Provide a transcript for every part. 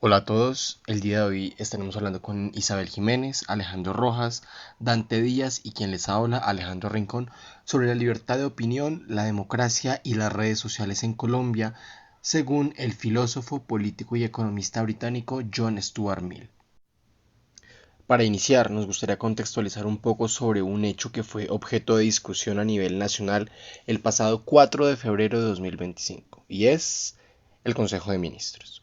Hola a todos, el día de hoy estaremos hablando con Isabel Jiménez, Alejandro Rojas, Dante Díaz y quien les habla, Alejandro Rincón, sobre la libertad de opinión, la democracia y las redes sociales en Colombia, según el filósofo, político y economista británico John Stuart Mill. Para iniciar, nos gustaría contextualizar un poco sobre un hecho que fue objeto de discusión a nivel nacional el pasado 4 de febrero de 2025, y es el Consejo de Ministros.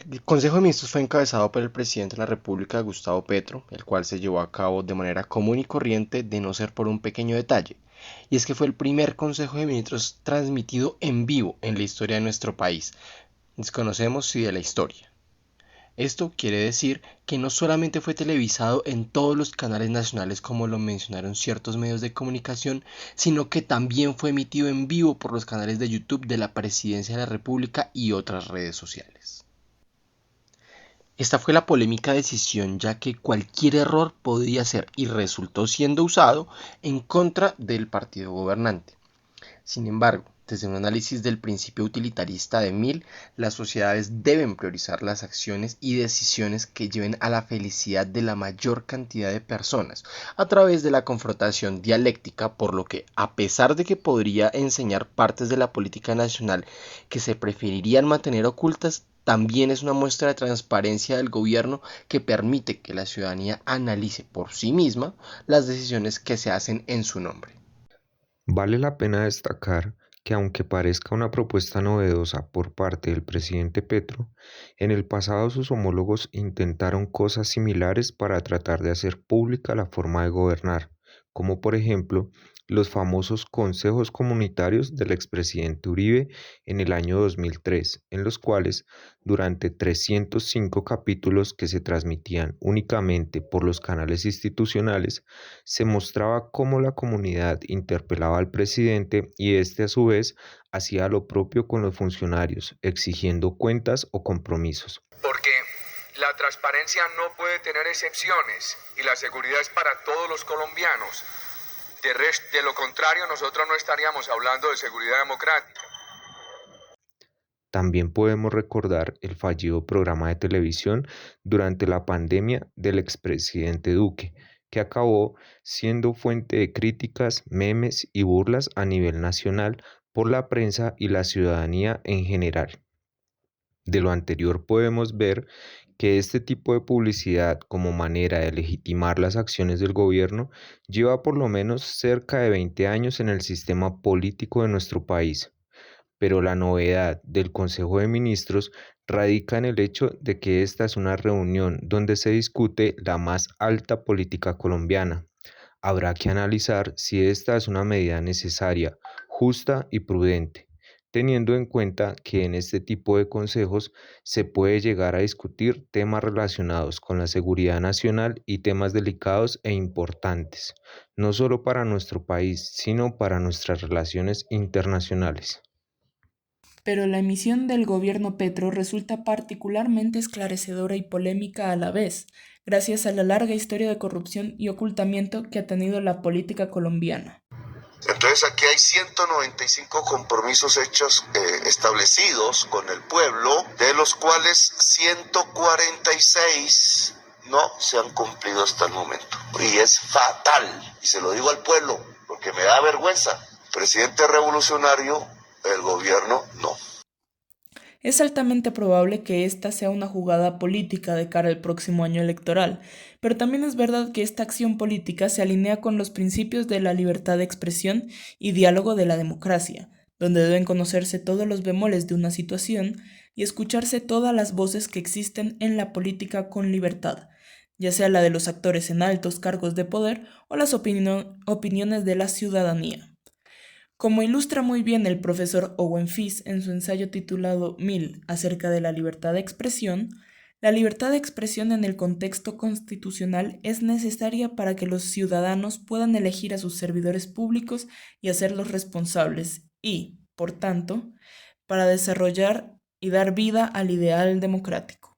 El Consejo de Ministros fue encabezado por el presidente de la República, Gustavo Petro, el cual se llevó a cabo de manera común y corriente, de no ser por un pequeño detalle, y es que fue el primer Consejo de Ministros transmitido en vivo en la historia de nuestro país. Desconocemos si de la historia. Esto quiere decir que no solamente fue televisado en todos los canales nacionales como lo mencionaron ciertos medios de comunicación, sino que también fue emitido en vivo por los canales de YouTube de la Presidencia de la República y otras redes sociales. Esta fue la polémica decisión, ya que cualquier error podía ser y resultó siendo usado en contra del partido gobernante. Sin embargo, desde un análisis del principio utilitarista de Mill, las sociedades deben priorizar las acciones y decisiones que lleven a la felicidad de la mayor cantidad de personas a través de la confrontación dialéctica, por lo que, a pesar de que podría enseñar partes de la política nacional que se preferirían mantener ocultas, también es una muestra de transparencia del gobierno que permite que la ciudadanía analice por sí misma las decisiones que se hacen en su nombre. Vale la pena destacar que aunque parezca una propuesta novedosa por parte del presidente Petro, en el pasado sus homólogos intentaron cosas similares para tratar de hacer pública la forma de gobernar, como por ejemplo los famosos consejos comunitarios del expresidente Uribe en el año 2003, en los cuales, durante 305 capítulos que se transmitían únicamente por los canales institucionales, se mostraba cómo la comunidad interpelaba al presidente y éste a su vez hacía lo propio con los funcionarios, exigiendo cuentas o compromisos. Porque la transparencia no puede tener excepciones y la seguridad es para todos los colombianos. De lo contrario, nosotros no estaríamos hablando de seguridad democrática. También podemos recordar el fallido programa de televisión durante la pandemia del expresidente Duque, que acabó siendo fuente de críticas, memes y burlas a nivel nacional por la prensa y la ciudadanía en general. De lo anterior podemos ver que este tipo de publicidad como manera de legitimar las acciones del gobierno lleva por lo menos cerca de 20 años en el sistema político de nuestro país. Pero la novedad del Consejo de Ministros radica en el hecho de que esta es una reunión donde se discute la más alta política colombiana. Habrá que analizar si esta es una medida necesaria, justa y prudente, teniendo en cuenta que en este tipo de consejos se puede llegar a discutir temas relacionados con la seguridad nacional y temas delicados e importantes, no solo para nuestro país, sino para nuestras relaciones internacionales. Pero la emisión del gobierno Petro resulta particularmente esclarecedora y polémica a la vez, gracias a la larga historia de corrupción y ocultamiento que ha tenido la política colombiana. Entonces aquí hay 195 compromisos hechos, establecidos con el pueblo, de los cuales 146 no se han cumplido hasta el momento. Y es fatal, y se lo digo al pueblo, porque me da vergüenza. Presidente revolucionario, el gobierno no. Es altamente probable que esta sea una jugada política de cara al próximo año electoral, pero también es verdad que esta acción política se alinea con los principios de la libertad de expresión y diálogo de la democracia, donde deben conocerse todos los bemoles de una situación y escucharse todas las voces que existen en la política con libertad, ya sea la de los actores en altos cargos de poder o las opiniones de la ciudadanía. Como ilustra muy bien el profesor Owen Fish en su ensayo titulado Mill acerca de la libertad de expresión en el contexto constitucional es necesaria para que los ciudadanos puedan elegir a sus servidores públicos y hacerlos responsables y, por tanto, para desarrollar y dar vida al ideal democrático.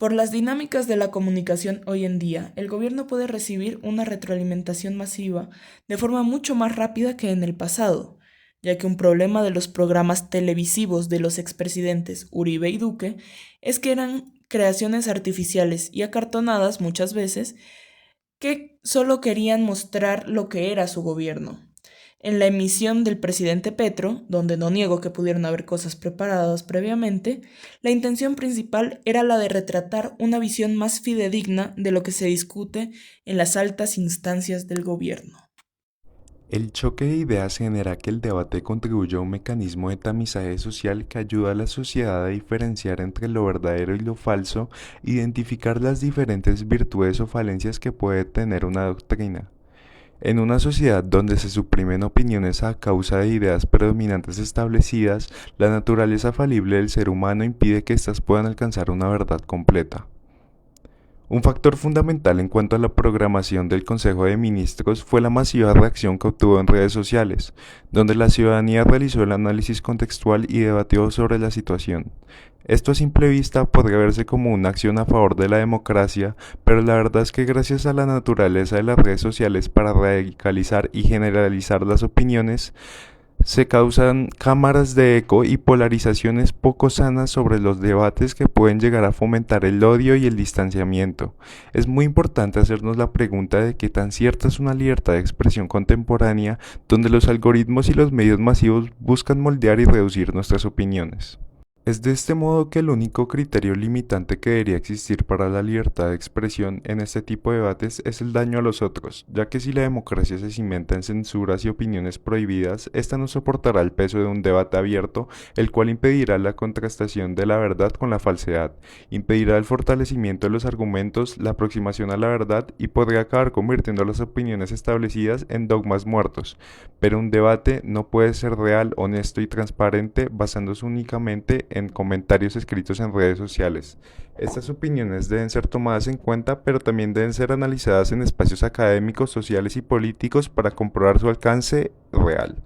Por las dinámicas de la comunicación hoy en día, el gobierno puede recibir una retroalimentación masiva de forma mucho más rápida que en el pasado, ya que un problema de los programas televisivos de los expresidentes Uribe y Duque es que eran creaciones artificiales y acartonadas muchas veces que solo querían mostrar lo que era su gobierno. En la emisión del presidente Petro, donde no niego que pudieron haber cosas preparadas previamente, la intención principal era la de retratar una visión más fidedigna de lo que se discute en las altas instancias del gobierno. El choque de ideas genera que el debate contribuya a un mecanismo de tamizaje social que ayuda a la sociedad a diferenciar entre lo verdadero y lo falso, identificar las diferentes virtudes o falencias que puede tener una doctrina. En una sociedad donde se suprimen opiniones a causa de ideas predominantes establecidas, la naturaleza falible del ser humano impide que éstas puedan alcanzar una verdad completa. Un factor fundamental en cuanto a la programación del Consejo de Ministros fue la masiva reacción que obtuvo en redes sociales, donde la ciudadanía realizó el análisis contextual y debatió sobre la situación. Esto a simple vista podría verse como una acción a favor de la democracia, pero la verdad es que gracias a la naturaleza de las redes sociales para radicalizar y generalizar las opiniones, se causan cámaras de eco y polarizaciones poco sanas sobre los debates que pueden llegar a fomentar el odio y el distanciamiento. Es muy importante hacernos la pregunta de qué tan cierta es una libertad de expresión contemporánea donde los algoritmos y los medios masivos buscan moldear y reducir nuestras opiniones. Es de este modo que el único criterio limitante que debería existir para la libertad de expresión en este tipo de debates es el daño a los otros, ya que si la democracia se cimenta en censuras y opiniones prohibidas, esta no soportará el peso de un debate abierto, el cual impedirá la contrastación de la verdad con la falsedad, impedirá el fortalecimiento de los argumentos, la aproximación a la verdad y podría acabar convirtiendo las opiniones establecidas en dogmas muertos. Pero un debate no puede ser real, honesto y transparente basándose únicamente en comentarios escritos en redes sociales. Estas opiniones deben ser tomadas en cuenta, pero también deben ser analizadas en espacios académicos, sociales y políticos para comprobar su alcance real.